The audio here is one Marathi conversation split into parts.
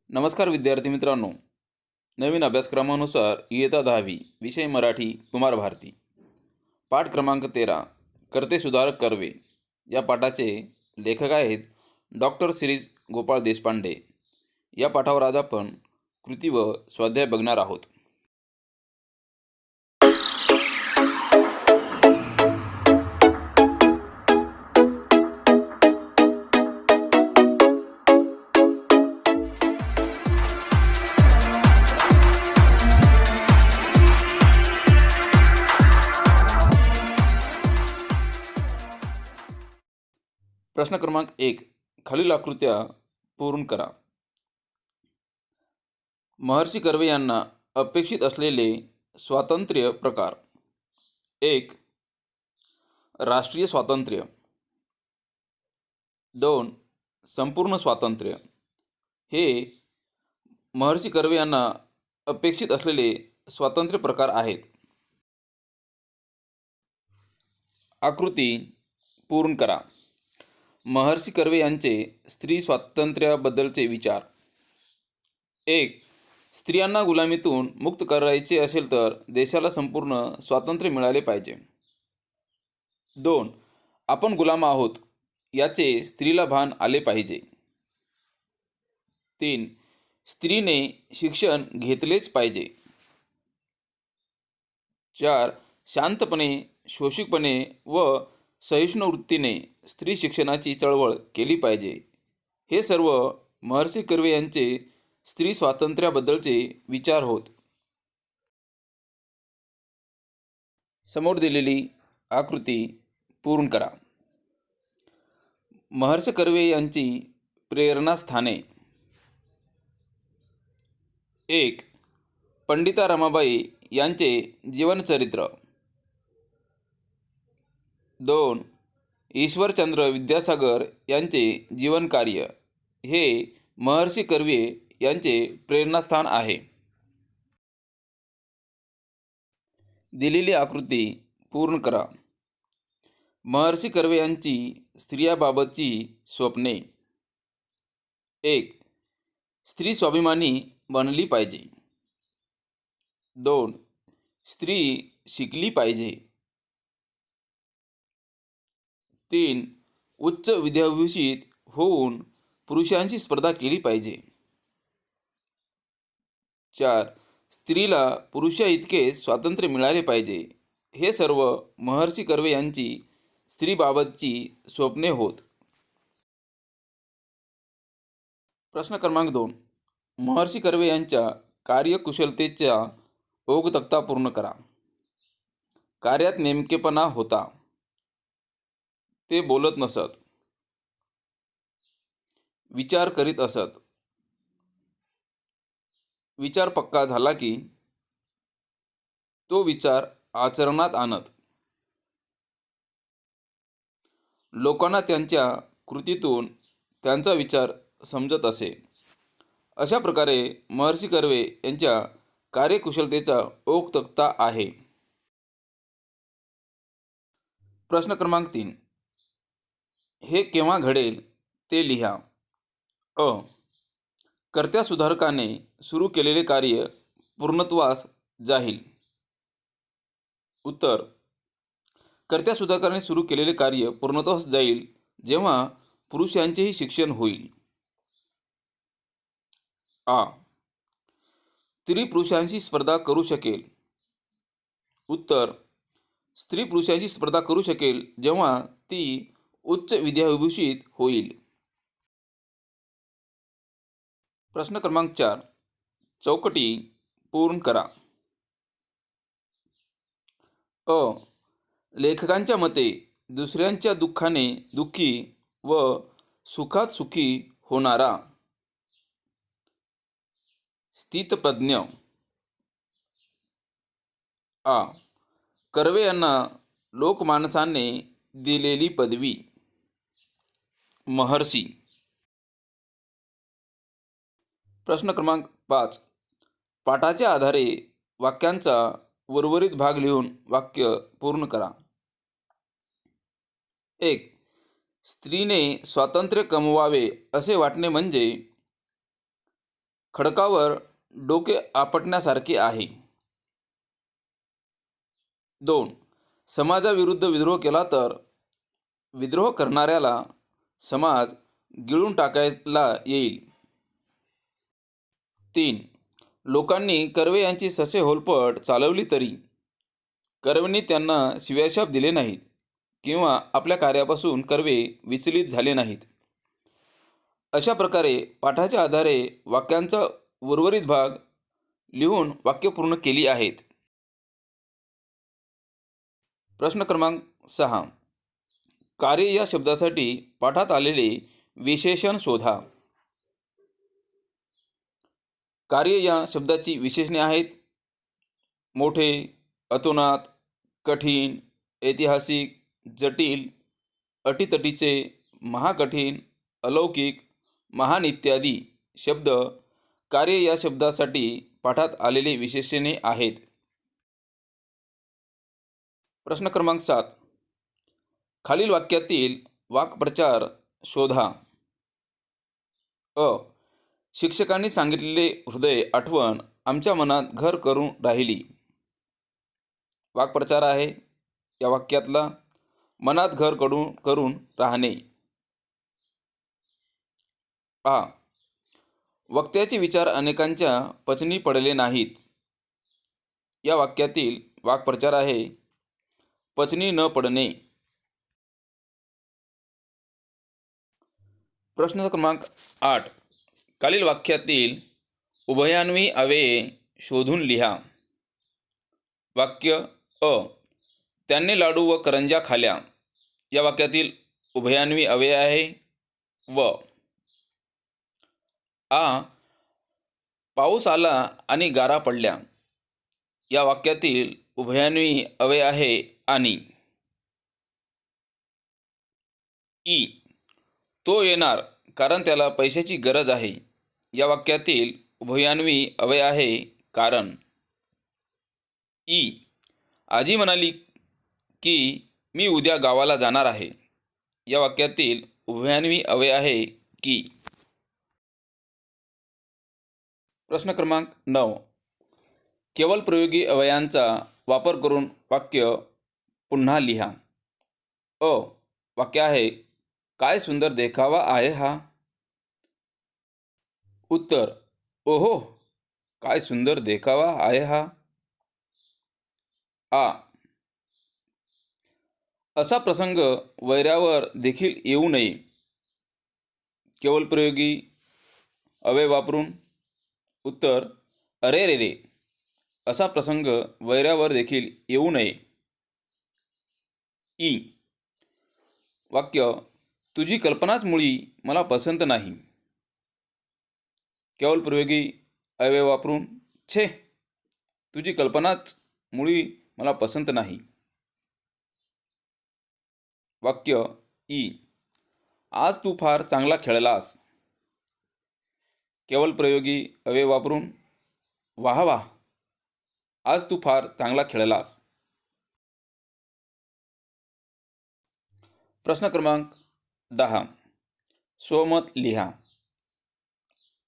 नमस्कार विद्यार्थी मित्रांनो. नवीन अभ्यासक्रमानुसार इयत्ता 10वी विषय मराठी कुमार भारती पाठ क्रमांक 13 कर्ते सुधारक कर्वे या पाठाचे लेखक आहेत डॉक्टर श्री गोपाळ देशपांडे. या पाठावर आज आपण कृती व स्वाध्याय बघणार आहोत. प्रश्न क्रमांक 1. खालील आकृत्या पूर्ण करा. महर्षी कर्वे यांना अपेक्षित असलेले स्वातंत्र्य प्रकार. 1. राष्ट्रीय स्वातंत्र्य. 2. संपूर्ण स्वातंत्र्य. हे महर्षी कर्वे यांना अपेक्षित असलेले स्वातंत्र्य प्रकार आहेत. आकृती पूर्ण करा. महर्षी कर्वे यांचे स्त्री स्वातंत्र्याबद्दलचे विचार. 1. स्त्रियांना गुलामीतून मुक्त करायचे असेल तर देशाला संपूर्ण स्वातंत्र्य मिळाले पाहिजे. 2. आपण गुलाम आहोत याचे स्त्रीला भान आले पाहिजे. 3. स्त्रीने शिक्षण घेतलेच पाहिजे. 4. शांतपणे, शोषिकपणे व सहिष्णू वृत्तीने स्त्री शिक्षणाची चळवळ केली पाहिजे. हे सर्व महर्षी कर्वे यांचे स्त्री स्वातंत्र्याबद्दलचे विचार होत. समोर दिलेली आकृती पूर्ण करा. महर्षी कर्वे यांची प्रेरणास्थाने. 1. पंडिता रमाबाई यांचे जीवनचरित्र. 2. ईश्वरचंद्र विद्यासागर यांचे जीवनकार्य हे महर्षी कर्वे यांचे प्रेरणास्थान आहे. दिलेली आकृती पूर्ण करा. महर्षी कर्वे यांची स्त्रियाबाबतची स्वप्ने. 1. स्त्री स्वाभिमानी बनली पाहिजे. 2. स्त्री शिकली पाहिजे. 3. उच्च विद्याभूषित होऊन पुरुषांशी स्पर्धा केली पाहिजे. 4. स्त्रीला पुरुषा इतके स्वातंत्र्य मिळाले पाहिजे. हे सर्व महर्षी कर्वे यांची स्त्रीबाबतची स्वप्ने होत. प्रश्न क्रमांक 2. महर्षी कर्वे यांच्या कार्यकुशलतेचा ओघ तक्ता पूर्ण करा. कार्यात नेमकेपणा होता. ते बोलत नसत. विचार करीत असत. विचार पक्का झाला की तो विचार आचरणात आणत. लोकांना त्यांच्या कृतीतून त्यांचा विचार समजत असे. अशा प्रकारे महर्षी कर्वे यांच्या कार्यकुशलतेचा ओघ तक्ता आहे. प्रश्न क्रमांक 3. हे केव्हा घडेल ते लिहा. अ. कर्त्या सुधारकाने सुरू केलेले कार्य पूर्णत्वास जाईल. उत्तर. कर्त्या सुधारकाने सुरू केलेले कार्य पूर्णत्वास जाईल जेव्हा पुरुषांचेही शिक्षण होईल. आ. स्त्री पुरुषांशी स्पर्धा करू शकेल. उत्तर. स्त्री पुरुषांशी स्पर्धा करू शकेल जेव्हा ती उच्च विद्याविभूषित होईल. प्रश्न क्रमांक 4. चौकटी पूर्ण करा. अ. लेखकांच्या मते दुसऱ्यांच्या दुःखाने दुःखी व सुखात सुखी होणारा स्थितप्रज्ञ. आ. कर्वे यांना लोकमानसाने दिलेली पदवी महर्षी. प्रश्न क्रमांक 5. पाठाच्या आधारे वाक्यांचा उर्वरित भाग लिहून वाक्य पूर्ण करा. 1. स्त्रीने स्वातंत्र्य कमवावे असे वाटणे म्हणजे खडकावर डोके आपटण्यासारखे आहे. 2. समाजाविरुद्ध विद्रोह केला तर विद्रोह करणाऱ्याला समाज गिळून टाकायला येईल. 3. लोकांनी कर्वे यांची ससे होलपट चालवली तरी कर्वेंनी त्यांना शिव्याशाप दिले नाहीत किंवा आपल्या कार्यापासून कर्वे विचलित झाले नाहीत. अशा प्रकारे पाठाच्या आधारे वाक्यांचा उर्वरित भाग लिहून वाक्य पूर्ण केली आहेत. प्रश्न क्रमांक 6. कार्य या शब्दासाठी पाठात आलेले विशेषण शोधा. कार्य या शब्दाची विशेषणे आहेत: मोठे, अतोनात, कठीण, ऐतिहासिक, जटिल, अटीतटीचे, महाकठीण, अलौकिक, महान इत्यादी शब्द कार्य या शब्दासाठी पाठात आलेले विशेषणे आहेत. प्रश्न क्रमांक 7. खालील वाक्यातील वाक्प्रचार शोधा. अ. शिक्षकांनी सांगितलेले हृदय आठवण आमच्या मनात घर करून राहिली. वाक्प्रचार आहे या वाक्यातला मनात घर करून राहणे. आ. वक्त्याचे विचार अनेकांच्या पचनी पडले नाहीत. या वाक्यातील वाक्प्रचार आहे पचनी न पडणे. प्रश्न क्रमांक 8. खालील वाक्यातील उभयान्वी अव्यये शोधून लिहा. वाक्य अ. त्यांनी लाडू व करंज्या खाल्या. या वाक्यातील उभयान्वी अव्यय आहे व. आ. पाऊस आला आणि गारा पडल्या. या वाक्यातील उभयान्वी अव्यय आहे आणि. ई. तो येणार कारण त्याला पैशाची गरज आहे. या वाक्यातील उभयान्वी अव्यय आहे कारण. ई. आजी म्हणाली की मी उद्या गावाला जाणार आहे. या वाक्यातील उभयान्वी अव्यय आहे की. प्रश्न क्रमांक 9. केवळ प्रयोगी अव्ययांचा वापर करून वाक्य पुन्हा लिहा. अ. वाक्य आहे काय सुंदर देखावा आहे हा. उत्तर ओहो काय सुंदर देखावा आहे हा. आ. असा प्रसंग वैऱ्यावर देखील येऊ नये. केवळ प्रयोगी अव्यय वापरून. उत्तर अरे रे रे असा प्रसंग वैऱ्यावर देखील येऊ नये. ई. वाक्य तुझी कल्पनाच मुळी मला पसंत नाही. केवळ प्रयोगी अव्यय वापरून. छे तुझी कल्पनाच मुळी मला पसंत नाही. वाक्य ई. आज तू फार चांगला खेळलास. केवळ प्रयोगी अव्यय वापरून. वाह वाह आज तू फार चांगला खेळलास. प्रश्न क्रमांक 10. स्वमत लिहा.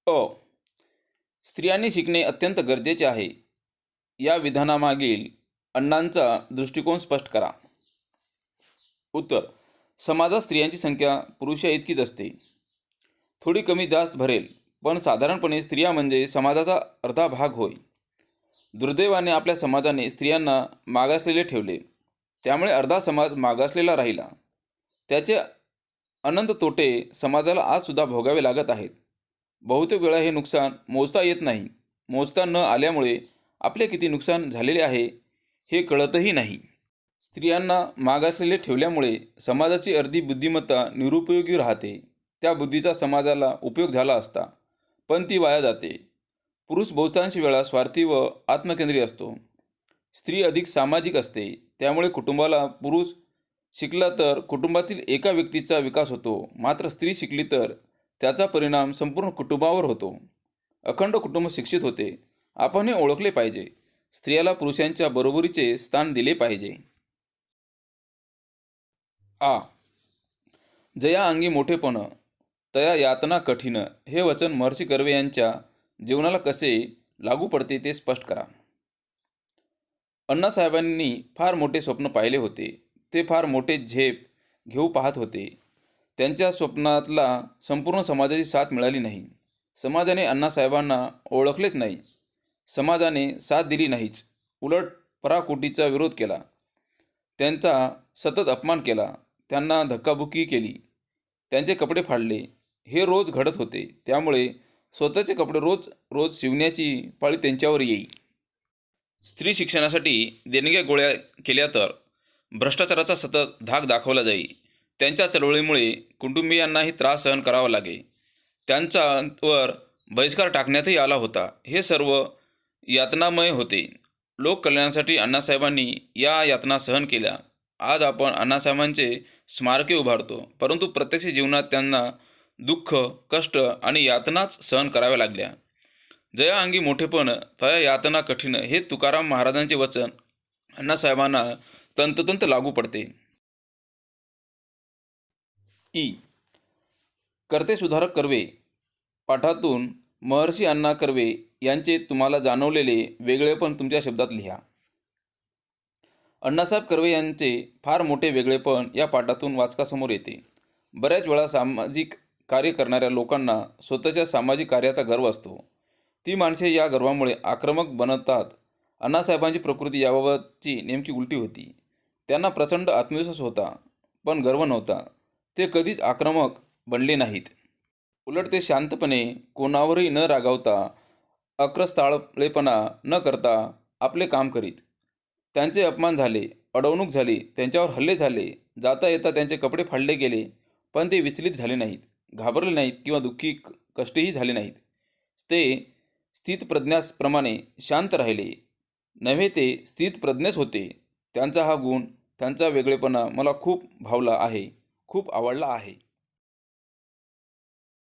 अ. स्त्रियांनी शिकणे अत्यंत गरजेचे आहे. या विधानामागील अण्णांचा दृष्टिकोन स्पष्ट करा. उत्तर समाजात स्त्रियांची संख्या पुरुषाइतकीच असते. थोडी कमी जास्त भरेल पण साधारणपणे स्त्रिया म्हणजे समाजाचा अर्धा भाग होय. दुर्दैवाने आपल्या समाजाने स्त्रियांना मागासलेले ठेवले. त्यामुळे अर्धा समाज मागासलेला राहिला. त्याचे अनंत तोटे समाजाला आजसुद्धा भोगावे लागत आहेत. बहुतेक वेळा हे नुकसान मोजता येत नाही. मोजता न आल्यामुळे आपले किती नुकसान झालेले आहे हे कळतही नाही. स्त्रियांना मागासलेले ठेवल्यामुळे समाजाची अर्धी बुद्धिमत्ता निरुपयोगी राहते. त्या बुद्धीचा समाजाला उपयोग झाला असता पण ती वाया जाते. पुरुष बहुतांश वेळा स्वार्थी व आत्मकेंद्री असतो. स्त्री अधिक सामाजिक असते. त्यामुळे कुटुंबाला पुरुष शिकला तर कुटुंबातील एका व्यक्तीचा विकास होतो. मात्र स्त्री शिकली तर त्याचा परिणाम संपूर्ण कुटुंबावर होतो. अखंड कुटुंब शिक्षित होते. आपण हे ओळखले पाहिजे. स्त्रियाला पुरुषांच्या बरोबरीचे स्थान दिले पाहिजे. आ. जया अंगी मोठेपण तया यातना कठीण हे वचन महर्षी कर्वे यांच्या जीवनाला कसे लागू पडते ते स्पष्ट करा. अण्णासाहेबांनी फार मोठे स्वप्न पाहिले होते. ते फार मोठे झेप घेऊ पाहत होते. त्यांच्या स्वप्नातला संपूर्ण समाजाची साथ मिळाली नाही. समाजाने अण्णासाहेबांना ओळखलेच नाही. समाजाने साथ दिली नाहीच. उलट पराकोटीचा विरोध केला. त्यांचा सतत अपमान केला. त्यांना धक्काबुक्की केली. त्यांचे कपडे फाडले. हे रोज घडत होते. त्यामुळे स्वतःचे कपडे रोज रोज शिवण्याची पाळी त्यांच्यावर येई. स्त्री शिक्षणासाठी देणग्या गोळ्या केल्या तर भ्रष्टाचाराचा सतत धाक दाखवला जाई. त्यांच्या चळवळीमुळे कुटुंबियांनाही त्रास सहन करावा लागे. त्यांच्यावर बहिष्कार टाकण्यातही आला होता. हे सर्व यातनामय होते. लोककल्याणासाठी अण्णासाहेबांनी या यातना सहन केल्या. आज आपण अण्णासाहेबांचे स्मारके उभारतो, परंतु प्रत्यक्ष जीवनात त्यांना दुःख, कष्ट आणि यातनाच सहन कराव्या लागल्या. जया अंगी मोठेपण तया यातना कठीण, हे तुकाराम महाराजांचे वचन अण्णासाहेबांना तंतोतंत लागू पडते. ई. कर्ते सुधारक कर्वे पाठातून महर्षी अण्णा कर्वे यांचे तुम्हाला जाणवलेले वेगळेपण तुमच्या शब्दात लिहा. अण्णासाहेब कर्वे यांचे फार मोठे वेगळेपण या पाठातून वाचकासमोर येते. बऱ्याच वेळा सामाजिक कार्य करणाऱ्या लोकांना स्वतःच्या सामाजिक कार्याचा गर्व असतो. ती माणसे या गर्वामुळे आक्रमक बनतात. अण्णासाहेबांची प्रकृती याबाबतची नेमकी उलटी होती. त्यांना प्रचंड आत्मविश्वास होता, पण गर्व नव्हता. ते कधीच आक्रमक बनले नाहीत. उलट ते शांतपणे, कोणावरही न रागावता, अक्रस्ताळेपणा न करता आपले काम करीत. त्यांचे अपमान झाले, अडवणूक झाली, त्यांच्यावर हल्ले झाले, जाता येता त्यांचे कपडे फाडले गेले, पण ते विचलित झाले नाहीत, घाबरले नाहीत किंवा दुःखी कष्टही झाले नाहीत. ते स्थितप्रज्ञाप्रमाणे शांत राहिले. नव्हे, ते स्थितप्रज्ञच होते. त्यांचा हा गुण, त्यांचा वेगळेपणा मला खूप भावला आहे, खूप आवडला आहे.